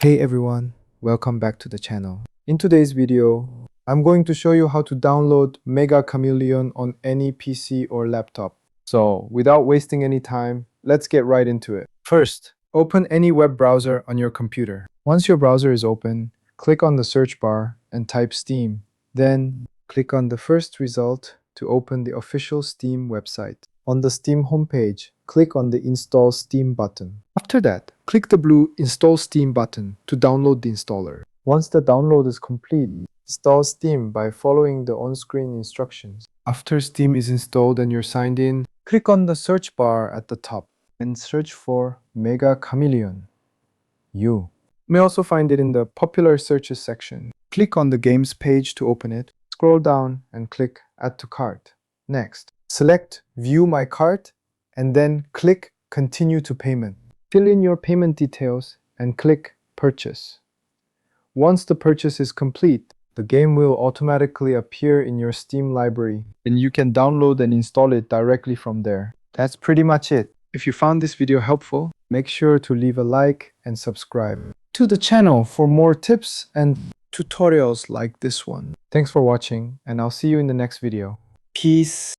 Hey everyone, welcome back to the channel. In today's video, I'm going to show you how to download Mecca Chameleon on any PC or laptop. So without wasting any time, let's get right into it. First, open any web browser on your computer. Once your browser is open, click on the search bar and type Steam. Then click on the first result to open the official Steam website. On the Steam homepage, click on the Install Steam button. After that, click the blue Install Steam button to download the installer. Once the download is complete, install Steam by following the on-screen instructions. After Steam is installed and you're signed in, click on the search bar at the top and search for Mecca Chameleon. You may also find it in the popular searches section. Click on the games page to open it. Scroll down and click Add to Cart. Next, select View My Cart and then click Continue to Payment. Fill in your payment details and click Purchase. Once the purchase is complete, the game will automatically appear in your Steam library and you can download and install it directly from there. That's pretty much it. If you found this video helpful, make sure to leave a like and subscribe to the channel for more tips and tutorials like this one. Thanks for watching and I'll see you in the next video. Peace.